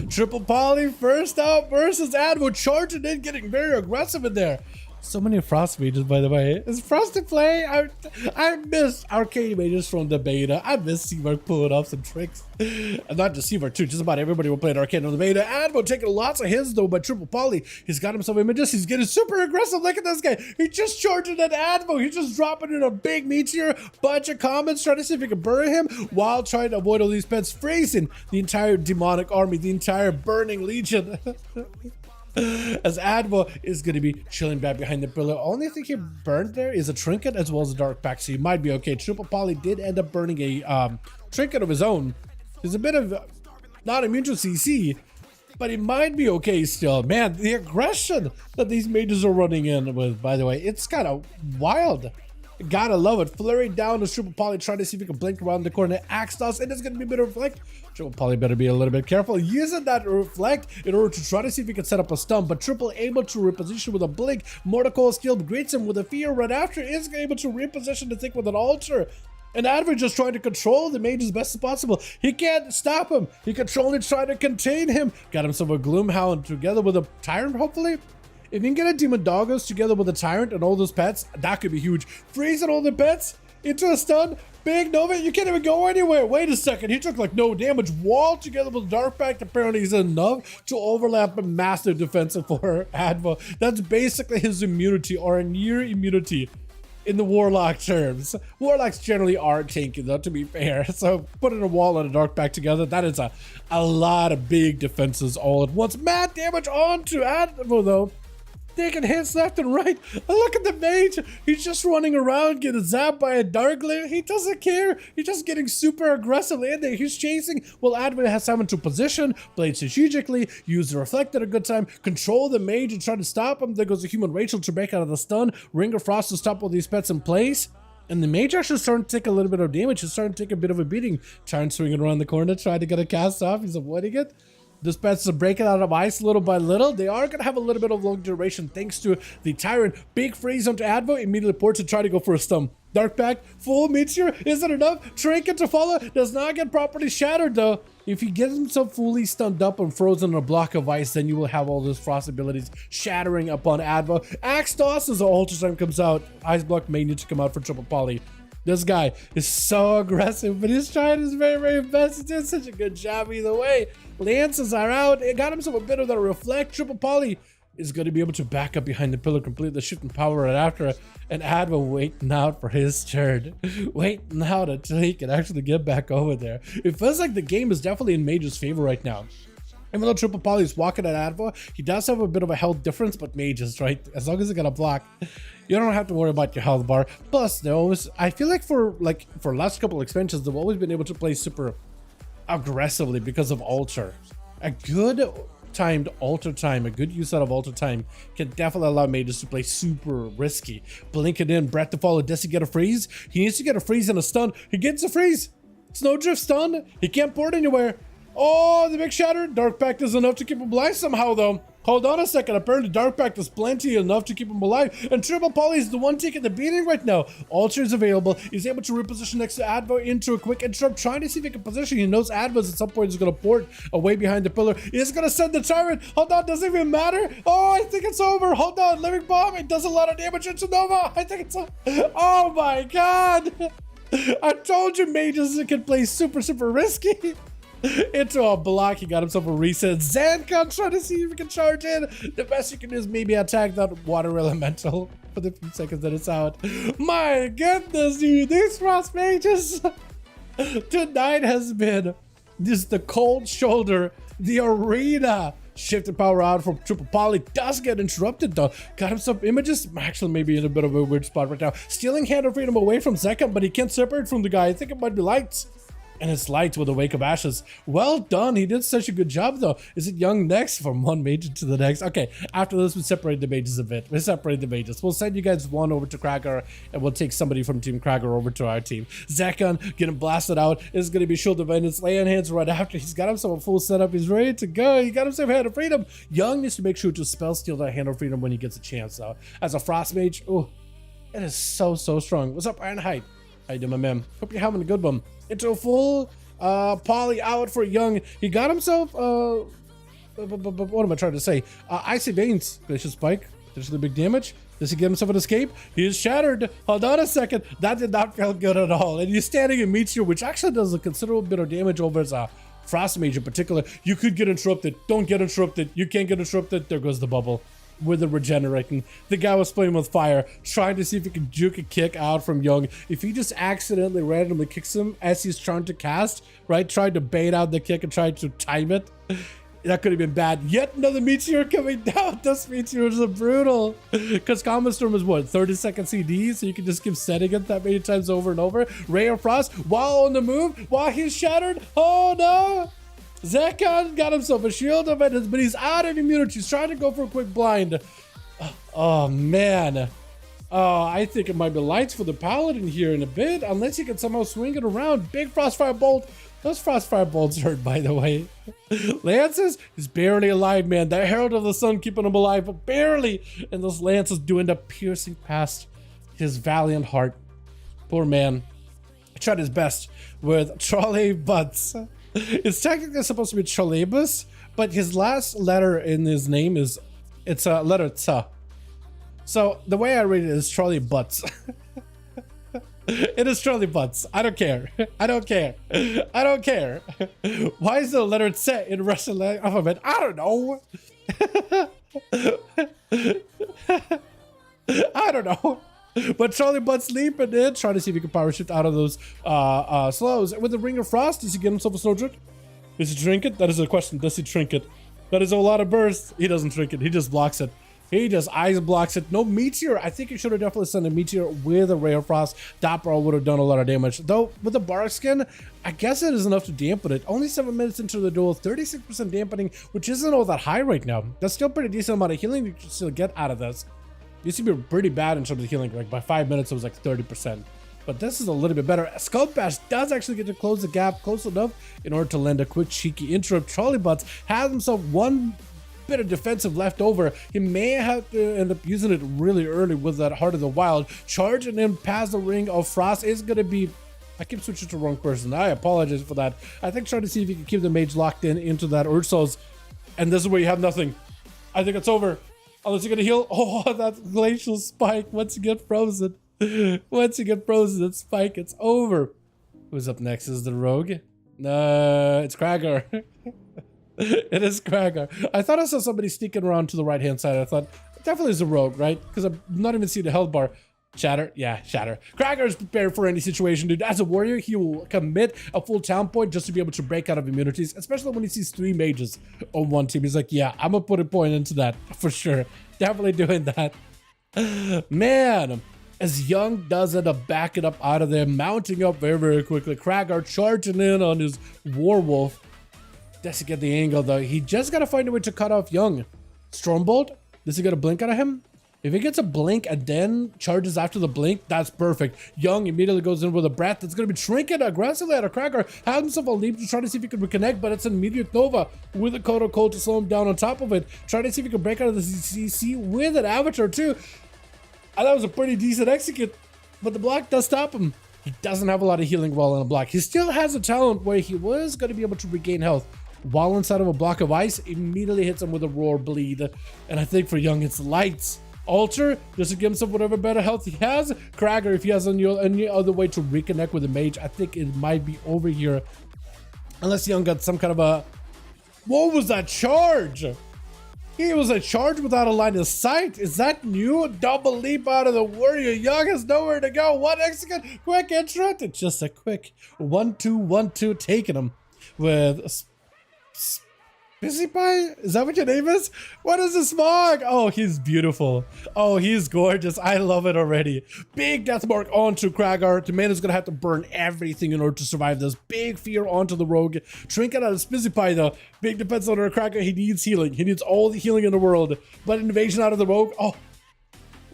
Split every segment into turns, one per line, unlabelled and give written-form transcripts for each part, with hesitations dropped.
Triple Poly first out versus Advo, charging in, getting very aggressive in there. So many Frost mages, by the way. Is Frost to play? I miss arcade mages from the beta. I miss Seamark pulling off some tricks. And not just Seamark too, just about everybody will play arcade on the beta. Advo taking lots of hits though by Triple Poly. He's got himself images. He's getting super aggressive. Look at this guy. He just charging at Advo. He's just dropping in a big meteor. Bunch of comments trying to see if he can bury him while trying to avoid all these pets, freezing the entire demonic army, the entire burning legion. As Advo is going to be chilling back behind the pillar. Only thing he burned there is a trinket as well as a dark pack, so he might be okay. Triple Poly did end up burning a trinket of his own. He's a bit of not immune to CC, but he might be okay still. Man, the aggression that these mages are running in with, by the way, it's kind of wild. Gotta love it. Flurry down to Triple Poly, trying to see if he can blink around the corner. Axe toss, and it's gonna be a bit of reflect. Triple Poly better be a little bit careful using that reflect in order to try to see if he can set up a stun. But Triple able to reposition with a blink. Mortal skill greets him with a fear right after. Is able to reposition the thing with an altar. And Advo just trying to control the mage as best as possible. He can't stop him. He can only try to contain him. Got himself a Gloomhound together with a Tyrant, hopefully. If you can get a Demon Doggos together with a Tyrant and all those pets, that could be huge. Freezing all the pets into a stun. Big Nova, you can't even go anywhere. Wait a second, he took like no damage. Wall together with Dark Pact apparently is enough to overlap a massive defensive for Advo. That's basically his immunity, or a near immunity in the Warlock terms. Warlocks generally are tanky though, to be fair. So putting a wall and a Dark Pact together, that is a lot of big defenses all at once. Mad damage onto Advo though. Taking hits left and right. Look at the mage. He's just running around, getting zapped by a dark glare. He doesn't care. He's just getting super aggressively in there. He's chasing. Well, Advo has someone to position, play strategically, use the reflect at a good time, control the mage and try to stop him. There goes the human Rachel to break out of the stun. Ring of Frost to stop all these pets in place. And the mage actually starting to take a little bit of damage. He's starting to take a bit of a beating. Trying swinging around the corner, trying to get a cast off. He's avoiding it. This pets are breaking out of ice little by little. They are going to have a little bit of long duration thanks to the Tyrant. Big freeze onto Advo. Immediately ports to try to go for a stun. Dark Pact, full meteor. Isn't enough. Trinket to follow. Does not get properly shattered though. If he gets himself fully stunned up and frozen in a block of ice, then you will have all those frost abilities shattering upon Advo. Axe toss as the Ultra Time comes out. Ice block may need to come out for Triple Poly. This guy is so aggressive, but he's trying his very, very best. He did such a good job either way. Lances are out. It got himself a bit of the reflect. Triple Poly is going to be able to back up behind the pillar, complete the shift and power right after. And Advo waiting out for his turn. Waiting out until he can actually get back over there. It feels like the game is definitely in Mage's favor right now. Even though Triple Poly is walking at Advo, he does have a bit of a health difference, but Mages, right? As long as he got a block, you don't have to worry about your health bar. Plus, they always, I feel like for last couple expansions, they've always been able to play super aggressively because of Altar. A good timed Altar time, a good use out of Altar time can definitely allow Mages to play super risky. Blink it in, Breath to follow. Does he get a freeze? He needs to get a freeze and a stun. He gets a freeze. Snowdrift stun. He can't port anywhere. Oh, the big shatter. Dark Pact is enough to keep him alive somehow, though. Hold on a second. Apparently, Dark Pact is plenty enough to keep him alive. And Triple Poly is the one taking the beating right now. Altar is available. He's able to reposition next to Advo into a quick interrupt, trying to see if he can position. He knows Advo's at some point is going to port away behind the pillar. He's going to send the Tyrant. Hold on. Doesn't even matter. Oh, I think it's over. Hold on. Living Bomb. It does a lot of damage into Nova. I think it's over. Oh, my God. I told you Mages can play super, super risky. Into a block, he got himself a reset. Zancon trying to see if he can charge in. The best you can do is maybe attack that water elemental for the few seconds that it's out. My goodness, dude, these Frost Mages tonight has been just the cold shoulder, the arena. Shifted power out from Triple Poly, does get interrupted though. Got himself images, actually maybe in a bit of a weird spot right now. Stealing Hand of Freedom away from Zekka, but he can't separate from the guy. I think it might be Lights. And it's Lights with a Wake of Ashes. Well done. He did such a good job, though. Is it Young next? From one mage to the next. Okay, after this, we separate the mages a bit. We separate the mages. We'll send you guys one over to Krager, and we'll take somebody from Team Krager over to our team. Zekon getting blasted out. Is going to be Shield of Vengeance. Laying hands right after. He's got himself a full setup. He's ready to go. He got himself Hand of Freedom. Young needs to make sure to spell steal that Hand of Freedom when he gets a chance, though. As a Frost Mage, oh, it is so, so strong. What's up, Ironhide? How you doing, my man? Hope you're having a good one. Into a full... Poly out for Young. He got himself what am I trying to say? Icy Veins, Glacial Spike, potentially big damage. Does he get himself an escape? He is shattered. Hold on a second. That did not feel good at all. And he's standing in Meteor, which actually does a considerable bit of damage over his Frost Mage in particular. You could get interrupted. Don't get interrupted. You can't get interrupted. There goes the bubble with the regenerating. The guy was playing with fire, trying to see if he could juke a kick out from Young. If he just accidentally randomly kicks him as he's trying to cast, right? Trying to bait out the kick and trying to time it. That could have been bad. Yet another Meteor coming down. This Meteor is brutal. Because Common Storm is what, 30-second CD? So you can just keep setting it that many times over and over. Ray of Frost, while on the move, while he's shattered. Oh no! Zekon got himself a shield of it, but he's out of immunity. He's trying to go for a quick blind. Oh man. Oh, I think it might be lights for the Paladin here in a bit, unless he can somehow swing it around. Big Frostfire Bolt. Those Frostfire Bolts hurt, by the way. Lances, he's barely alive, man. That Herald of the Sun keeping him alive, but barely. And those Lances do end up piercing past his valiant heart. Poor man. He tried his best with Trolley Butts. It's technically supposed to be Trollebus, but his last letter in his name is, it's a letter T. So the way I read it is Trolley Butts. It is Trolley Butts. I don't care. I don't care. I don't care. Why is the letter T in Russian alphabet? I don't know. I don't know. But Trolley Butts leaping in, trying to see if he can power shift out of those slows. With the Ring of Frost, does he get himself a Snow Drift? Does he drink it? That is a question. Does he drink it? That is a lot of burst. He doesn't drink it. He just blocks it. He just ice blocks it. No Meteor. I think he should have definitely sent a Meteor with a Ray of Frost. That probably would have done a lot of damage. Though, with the Bark Skin, I guess it is enough to dampen it. Only 7 minutes into the duel, 36% dampening, which isn't all that high right now. That's still pretty decent amount of healing you can still get out of this. Used to be pretty bad in terms of healing. Like, by 5 minutes, it was like 30%. But this is a little bit better. Skull Bash does actually get to close the gap close enough in order to land a quick, cheeky interrupt. Trolley Butts has himself one bit of defensive left over. He may have to end up using it really early with that Heart of the Wild. Charging him past the Ring of Frost is going to be... I keep switching to the wrong person. I apologize for that. I think trying to see if you can keep the mage locked in into that Ursos. And this is where you have nothing. I think it's over. Unless you're going to heal. Oh, that Glacial Spike. Once you get frozen. Once you get frozen, that spike, it's over. Who's up next? Is the Rogue? No, it's Krager. It is Krager. I thought I saw somebody sneaking around to the right-hand side. I thought, definitely is a Rogue, right? Because I'm not even seeing the health bar. Shatter? Yeah, Shatter. Krager is prepared for any situation, dude. As a warrior, he will commit a full town point just to be able to break out of immunities, especially when he sees 3 mages on one team. He's like, yeah, I'm gonna put a point into that for sure. Definitely doing that. Man, as Young does end up backing up out of there, mounting up very, very quickly. Krager charging in on his Warwolf. Does he get the angle though? He just gotta find a way to cut off Young. Stormbolt? Does he get a blink out of him? If he gets a blink and then charges after the blink, that's perfect. Young immediately goes in with a breath. That's going to be shrinking aggressively at a Krager. Has himself a leap to try to see if he can reconnect, but it's an immediate Nova with a Coat of Cold to slow him down on top of it. Trying to see if he can break out of the CC with an Avatar too. And that was a pretty decent execute, but the block does stop him. He doesn't have a lot of healing while on a block. He still has a talent where he was going to be able to regain health while inside of a block of ice. Immediately hits him with a Roar Bleed. And I think for Young, it's lights. Alter, just to give himself whatever better health he has. Krager, if he has any other way to reconnect with the mage, I think it might be over here. Unless Young got some kind of a... What was that charge? He was a charge without a line of sight. Is that new? Double leap out of the warrior. Young has nowhere to go. One execute, quick interrupt. It's just a quick 1-2, 1-2, taking him with... Busy Pie? Is that what your name is? What is the Smog? Oh, he's beautiful. Oh, he's gorgeous. I love it already. Big death mark onto Krager. The man is going to have to burn everything in order to survive this. Big fear onto the Rogue. Trinket out of Busy Pie though. Big defense on our Krager. He needs healing. He needs all the healing in the world. But invasion out of the Rogue. Oh,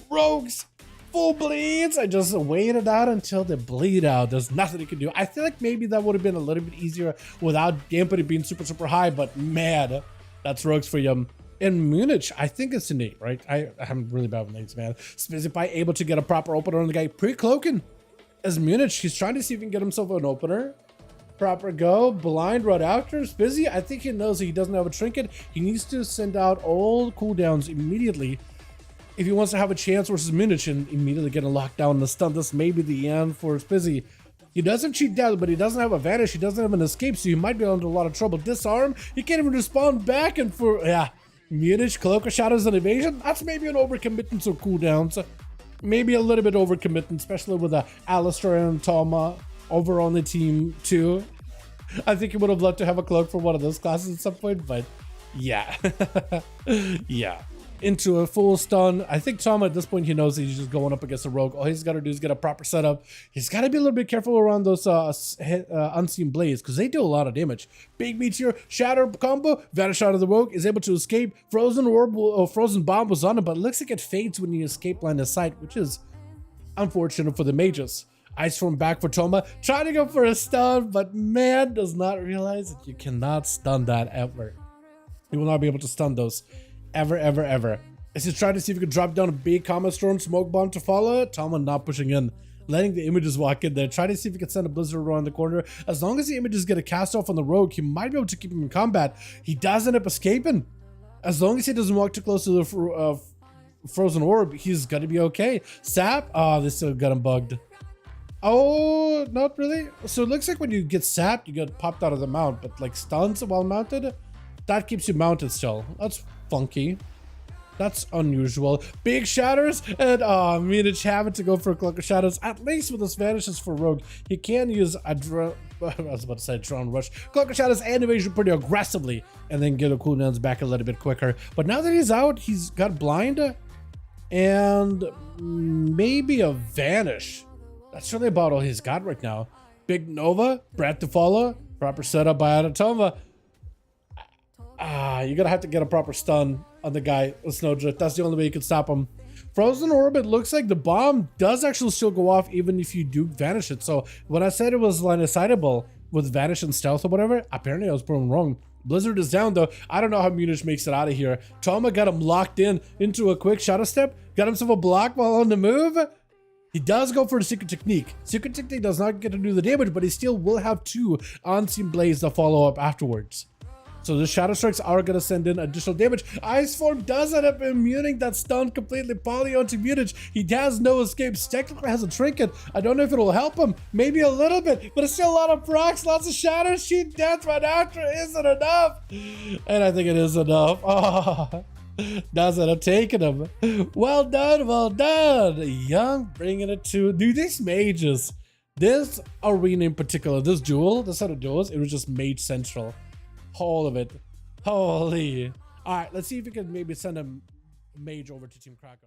Rogues. Full bleeds. I just waited out until they bleed out. There's nothing you can do. I feel like maybe that would have been a little bit easier without dampening being super, super high, but man, that's Rogues for you. In Munich, I think it's innate, right? I'm really bad with names, man. Specify able to get a proper opener on the guy. Pre-cloaking as Munich. He's trying to see if he can get himself an opener. proper go. Blind right after. Spizzy, I think he knows he doesn't have a trinket. He needs to send out all cooldowns immediately if he wants to have a chance versus Munich and immediately get a lockdown and a stun. This may be the end for Spizzy. He doesn't cheat death, but he doesn't have a vanish. He doesn't have an escape, so he might be under a lot of trouble. Disarm, he can't even respond back, and for, yeah, Munich, Cloak of Shadows, and Evasion, that's maybe an overcommitment of cooldowns. Maybe a little bit overcommitment, especially with Alistair and Toma over on the team too. I think he would have loved to have a cloak for one of those classes at some point, but yeah. Yeah. Into a full stun. I think Toma at this point, he knows he's just going up against a rogue. All he's got to do is get a proper setup. He's got to be a little bit careful around those unseen blades because they do a lot of damage. Big meteor, shatter combo, vanish out of the rogue, is able to escape. Frozen orb, frozen bomb was on him, but it looks like it fades when you escape line of sight, which is unfortunate for the mages. Ice Storm back for Toma, trying to go for a stun, but man does not realize that you cannot stun that ever. You will not be able to stun those. Ever, ever, ever. As he's trying to see if he can drop down a big Comet Storm smoke bomb to follow it, Toma not pushing in, letting the images walk in there, trying to see if he can send a blizzard around the corner. As long as the images get a cast off on the rogue, he might be able to keep him in combat. He does end up escaping. As long as he doesn't walk too close to the frozen orb, he's gonna be okay. Sap, oh, they still got him bugged. Oh, not really. So it looks like when you get sapped, you get popped out of the mount, but like stuns while mounted, that keeps you mounted still. That's funky. That's unusual. Big shatters, and Munich having to go for a Cloak of Shadows. At least with his vanishes for rogue, he can use a I was about to say drone rush, Cloak of Shadows and evasion pretty aggressively, and then get the cooldowns back a little bit quicker. But now that he's out, he's got blind and maybe a vanish. That's really about all he's got right now. Big Nova, Brad to follow, proper setup by Adatoma. You're gonna have to get a proper stun on the guy with Snowdrift. That's the only way you can stop him. Frozen Orbit looks like the bomb does actually still go off even if you do vanish it. So when I said it was line of sightable with vanish and stealth or whatever, apparently I was proven wrong. Blizzard is down though. I don't know how Munich makes it out of here. Toma got him locked in into a quick shadow step, got himself a block while on the move. He does go for the Secret Technique. Secret Technique does not get to do the damage, but he still will have two unseen blades to follow up afterwards. So the Shadow Strikes are going to send in additional damage. Ice Form does end up immuning that stun completely. Poly onto Munich. He has no escapes. Technically has a trinket. I don't know if it'll help him. Maybe a little bit, but it's still a lot of procs, lots of shatters. Sheet death right after isn't enough. And I think it is enough. Oh, does end up taking him. Well done, well done. Young bringing it to, dude, these mages. This arena in particular, this set of duels, it was just mage central. All of it. Holy. All right, let's see if we can maybe send a mage over to Team Krakow.